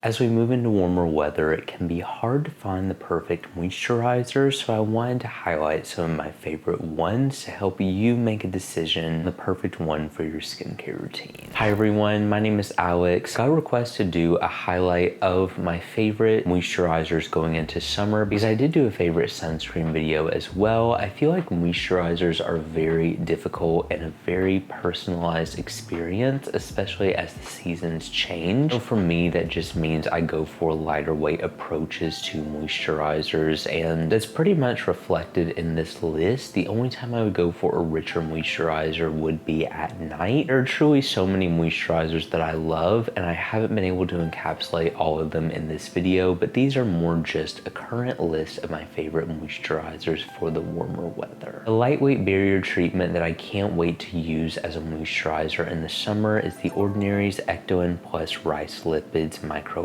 As we move into warmer weather, it can be hard to find the perfect moisturizer, so I wanted to highlight some of my favorite ones to help you make a decision, the perfect one for your skincare routine. Hi everyone, my name is Alex. I got a request to do a highlight of my favorite moisturizers going into summer because I did do a favorite sunscreen video as well. I feel like moisturizers are very difficult and a very personalized experience, especially as the seasons change. So for me, that just means I go for lighter weight approaches to moisturizers, and that's pretty much reflected in this list. The only time I would go for a richer moisturizer would be at night. There are truly so many moisturizers that I love, and I haven't been able to encapsulate all of them in this video, but these are more just a current list of my favorite moisturizers for the warmer weather. A lightweight barrier treatment that I can't wait to use as a moisturizer in the summer is The Ordinary's Ectoin Plus Rice Lipids Microemulsion.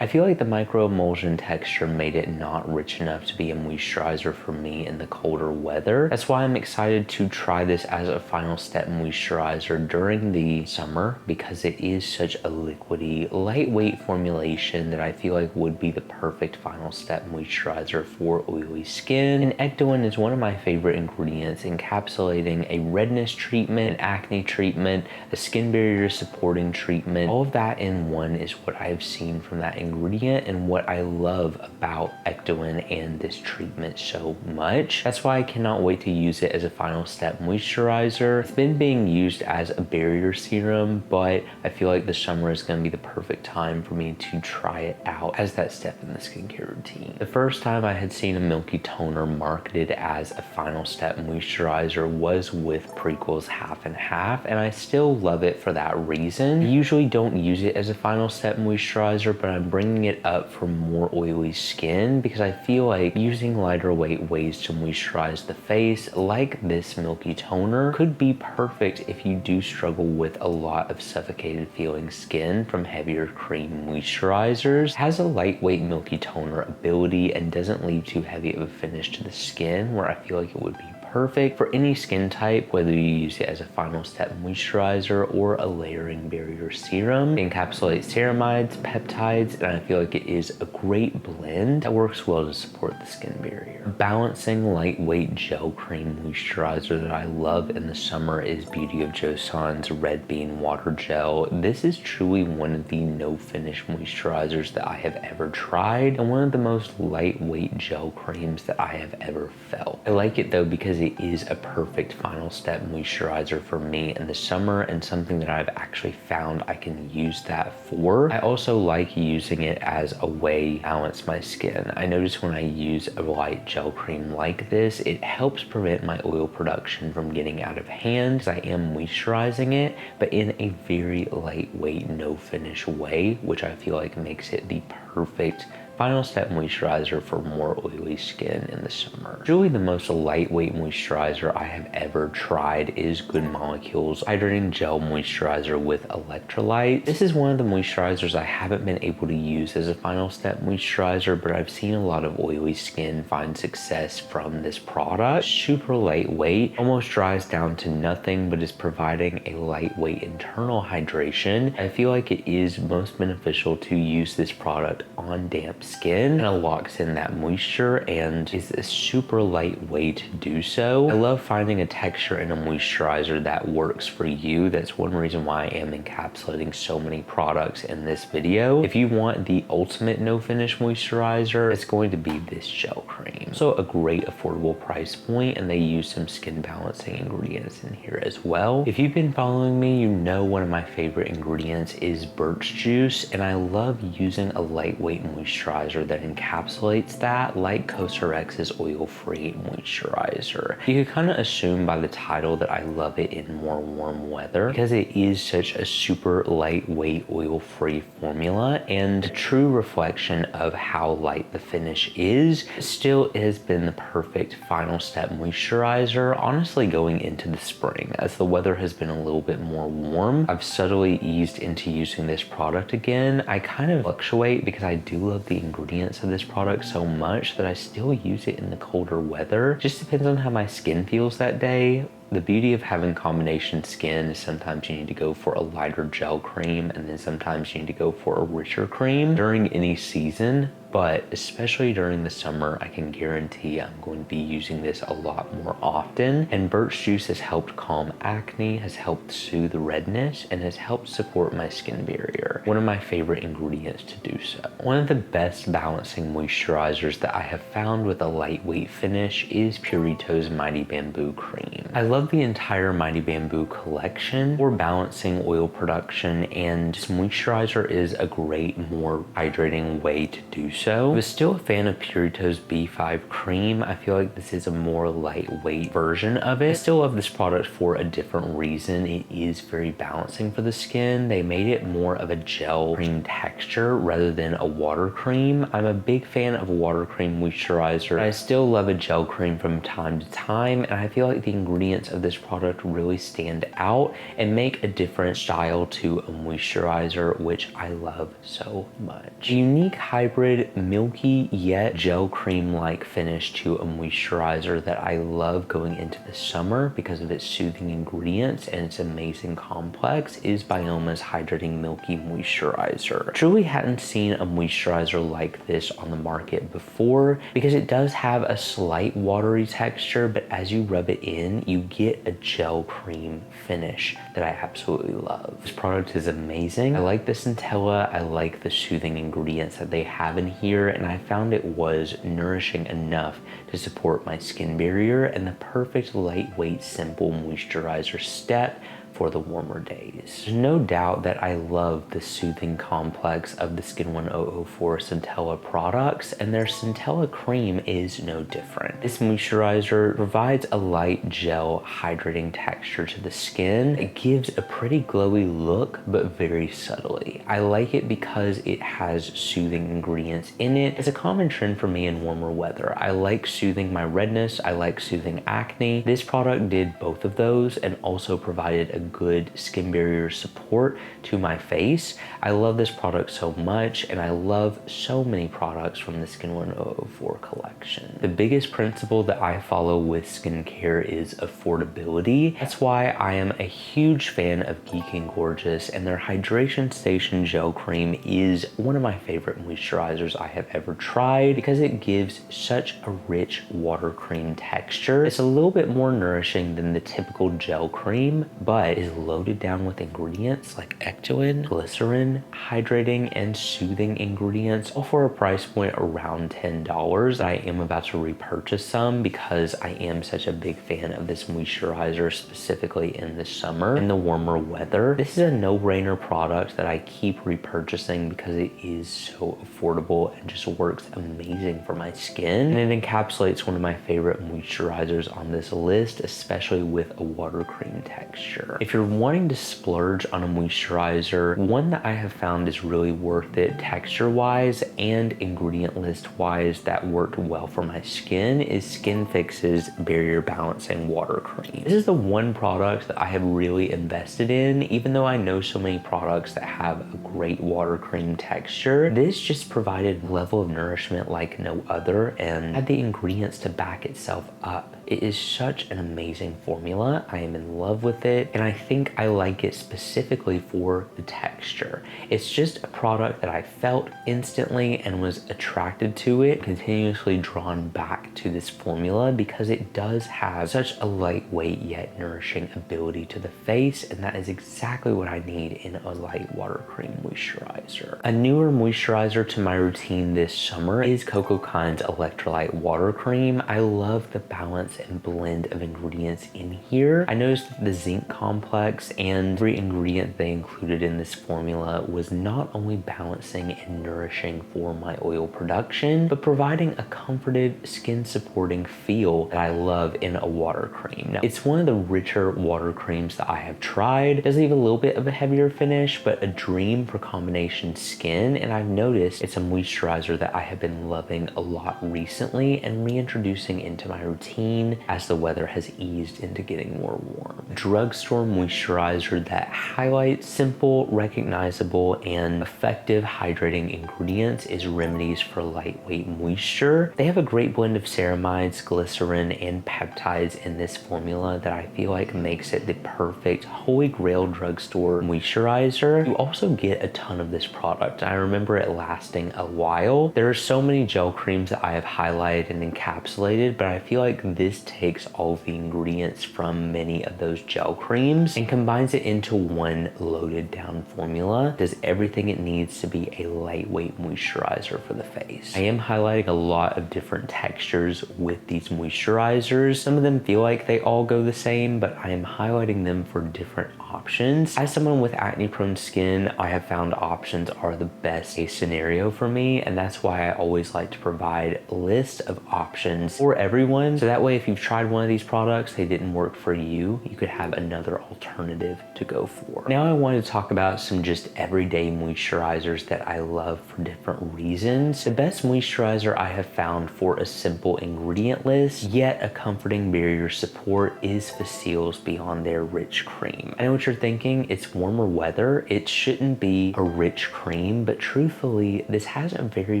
I feel like the microemulsion texture made it not rich enough to be a moisturizer for me in the colder weather. That's why I'm excited to try this as a final step moisturizer during the summer, because it is such a liquidy, lightweight formulation that I feel like would be the perfect final step moisturizer for oily skin. And Ectoin is one of my favorite ingredients, encapsulating a redness treatment, an acne treatment, a skin barrier supporting treatment. All of that in one is what I've seen from that ingredient and what I love about Ectoin and this treatment so much. That's why I cannot wait to use it as a final step moisturizer. It's been being used as a barrier serum, but I feel like the summer is going to be the perfect time for me to try it out as that step in the skincare routine. The first time I had seen a milky toner marketed as a final step moisturizer was with Prequel's Half and Half, and I still love it for that reason. I usually don't use it as a final step moisturizer, but I'm bringing it up for more oily skin because I feel like using lighter weight ways to moisturize the face, like this milky toner, could be perfect if you do struggle with a lot of suffocated feeling skin from heavier cream moisturizers. It has a lightweight milky toner ability and doesn't leave too heavy of a finish to the skin, where I feel like it would be perfect for any skin type, whether you use it as a final step moisturizer or a layering barrier serum. It encapsulates ceramides, peptides, and I feel like it is a great blend that works well to support the skin barrier. A balancing lightweight gel cream moisturizer that I love in the summer is Beauty of Joseon's Red Bean Water Gel. This is truly one of the no finish moisturizers that I have ever tried, and one of the most lightweight gel creams that I have ever felt. I like it though because it is a perfect final step moisturizer for me in the summer, and something that I've actually found I can use that for. I also like using it as a way to balance my skin. I notice when I use a light gel cream like this, it helps prevent my oil production from getting out of hand because I am moisturizing it, but in a very lightweight, no finish way, which I feel like makes it the perfect final step moisturizer for more oily skin in the summer. Truly the most lightweight moisturizer I have ever tried is Good Molecule's Hydrating Gel Moisturizer with Electrolyte. This is one of the moisturizers I haven't been able to use as a final step moisturizer, but I've seen a lot of oily skin find success from this product. Super lightweight, almost dries down to nothing, but is providing a lightweight internal hydration. I feel like it is most beneficial to use this product on damp skin, and it locks in that moisture and is a super lightweight to do so. I love finding a texture in a moisturizer that works for you. That's one reason why I am encapsulating so many products in this video. If you want the ultimate no finish moisturizer, it's going to be this gel cream. So a great affordable price point, and they use some skin balancing ingredients in here as well. If you've been following me, you know one of my favorite ingredients is birch juice, and I love using a lightweight moisturizer that encapsulates that, like cosrx's oil-free moisturizer. You could kind of assume by the title that I love it in more warm weather because it is such a super lightweight oil-free formula and a true reflection of how light the finish is. Still, it has been the perfect final step moisturizer, honestly, going into the spring. As the weather has been a little bit more warm, I've subtly eased into using this product again. I kind of fluctuate because I do love the ingredients of this product so much that I still use it in the colder weather. Just depends on how my skin feels that day. The beauty of having combination skin is sometimes you need to go for a lighter gel cream, and then sometimes you need to go for a richer cream during any season. But especially during the summer, I can guarantee I'm going to be using this a lot more often. And birch juice has helped calm acne, has helped soothe redness, and has helped support my skin barrier. One of my favorite ingredients to do so. One of the best balancing moisturizers that I have found with a lightweight finish is Purito's Mighty Bamboo Cream. I love the entire Mighty Bamboo collection for balancing oil production, and this moisturizer is a great, more hydrating way to do so. I was still a fan of Purito's B5 cream. I feel like this is a more lightweight version of it. I still love this product for a different reason. It is very balancing for the skin. They made it more of a gel cream texture rather than a water cream. I'm a big fan of a water cream moisturizer. I still love a gel cream from time to time, and I feel like the ingredients of this product really stand out and make a different style to a moisturizer, which I love so much. A unique hybrid milky yet gel cream-like finish to a moisturizer that I love going into the summer because of its soothing ingredients and its amazing complex is Byoma's Hydrating Milky Moisturizer. Truly hadn't seen a moisturizer like this on the market before because it does have a slight watery texture, but as you rub it in, you get a gel cream finish that I absolutely love. This product is amazing. I like the centella, I like the soothing ingredients that they have in here, and I found it was nourishing enough to support my skin barrier and the perfect lightweight simple moisturizer step for the warmer days. There's no doubt that I love the soothing complex of the Skin 1004 Centella products, and their Centella cream is no different. This moisturizer provides a light gel hydrating texture to the skin. It gives a pretty glowy look, but very subtly. I like it because it has soothing ingredients in it. It's a common trend for me in warmer weather. I like soothing my redness, I like soothing acne. This product did both of those and also provided a good skin barrier support to my face. I love this product so much, and I love so many products from the Skin 1004 collection. The biggest principle that I follow with skincare is affordability. That's why I am a huge fan of Geek and Gorgeous, and their Hydration Station Gel Cream is one of my favorite moisturizers I have ever tried because it gives such a rich water cream texture. It's a little bit more nourishing than the typical gel cream, but is loaded down with ingredients like ectoin, glycerin, hydrating, and soothing ingredients, all for a price point around $10. I am about to repurchase some because I am such a big fan of this moisturizer, specifically in the summer and the warmer weather. This is a no-brainer product that I keep repurchasing because it is so affordable and just works amazing for my skin, and it encapsulates one of my favorite moisturizers on this list, especially with a water cream texture. If you're wanting to splurge on a moisturizer, one that I have found is really worth it texture-wise and ingredient list-wise that worked well for my skin is Skinfix's Barrier Balancing Water Cream. This is the one product that I have really invested in, even though I know so many products that have a great water cream texture. This just provided a level of nourishment like no other and had the ingredients to back itself up. It is such an amazing formula. I am in love with it, and I think I like it specifically for the texture. It's just a product that I felt instantly and was attracted to it, continuously drawn back to this formula because it does have such a lightweight yet nourishing ability to the face, and that is exactly what I need in a light water cream moisturizer. A newer moisturizer to my routine this summer is cocokind's Electrolyte Water Cream. I love the balance and blend of ingredients in here. I noticed that the zinc complex and every ingredient they included in this formula was not only balancing and nourishing for my oil production, but providing a comforted, skin supporting feel that I love in a water cream. Now, it's one of the richer water creams that I have tried. It does leave a little bit of a heavier finish, but a dream for combination skin, and I've noticed it's a moisturizer that I have been loving a lot recently and reintroducing into my routine as the weather has eased into getting more warm. Drugstore moisturizer that highlights simple, recognizable, and effective hydrating ingredients is Remedies for Lightweight Moisture. They have a great blend of ceramides, glycerin, and peptides in this formula that I feel like makes it the perfect holy grail drugstore moisturizer. You also get a ton of this product. I remember it lasting a while. There are so many gel creams that I have highlighted and encapsulated, but I feel like this takes all of the ingredients from many of those gel creams and combines it into one loaded down formula. Does everything it needs to be a lightweight moisturizer for the face. I am highlighting a lot of different textures with these moisturizers. Some of them feel like they all go the same, but I am highlighting them for different options. As someone with acne prone skin, I have found options are the best case scenario for me, and that's why I always like to provide a list of options for everyone, so that way if you've tried one of these products, they didn't work for you, you could have another alternative to go for. Now I want to talk about some just everyday moisturizers that I love for different reasons. The best moisturizer I have found for a simple ingredient list, yet a comforting barrier support, is Facile's Beyond Their Rich Cream. I know what you're thinking, it's warmer weather, it shouldn't be a rich cream, but truthfully, this has a very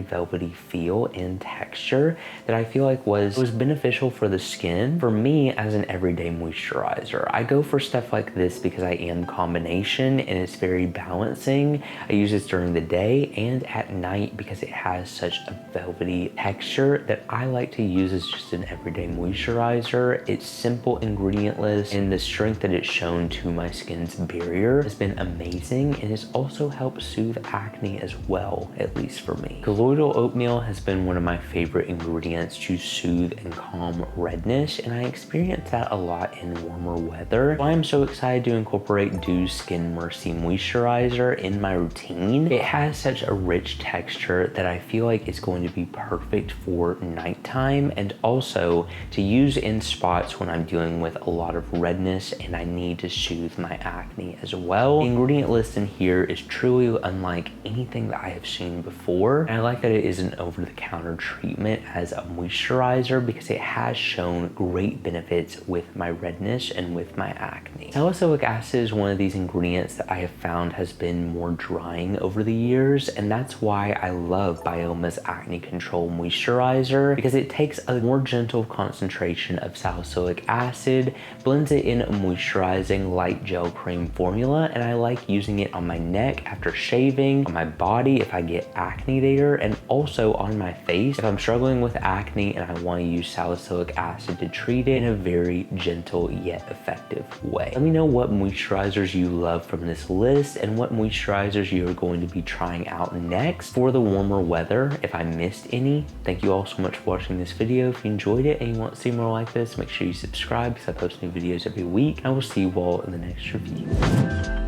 velvety feel and texture that I feel like was beneficial for the skin. For me, as an everyday moisturizer, I go for stuff like this because I am combination and it's very balancing. I use this during the day and at night because it has such a velvety texture that I like to use as just an everyday moisturizer. It's simple ingredient list, and the strength that it's shown to my skin's barrier has been amazing, and it's also helped soothe acne as well, at least for me. Colloidal oatmeal has been one of my favorite ingredients to soothe and calm redness, and I experience that a lot in warmer weather. So I am so excited to incorporate Dieux's Skin Mercy Moisturizer in my routine. It has such a rich texture that I feel like it's going to be perfect for nighttime, and also to use in spots when I'm dealing with a lot of redness and I need to soothe my acne as well. The ingredient list in here is truly unlike anything that I have seen before, and I like that it is an over-the-counter treatment as a moisturizer because it has shown great benefits with my redness and with my acne. Salicylic acid is one of these ingredients that I have found has been more drying over the years, and that's why I love Byoma's Acne Control Moisturizer, because it takes a more gentle concentration of salicylic acid, blends it in a moisturizing light gel cream formula, and I like using it on my neck after shaving, on my body if I get acne there, and also on my face if I'm struggling with acne and I want to use salicylic acid to treat it in a very gentle yet effective way. Let me know what moisturizers you love from this list and what moisturizers you are going to be trying out next for the warmer weather. If I missed any, thank you all so much for watching this video. If you enjoyed it and you want to see more like this, make sure you subscribe because I post new videos every week. I will see you all in the next review.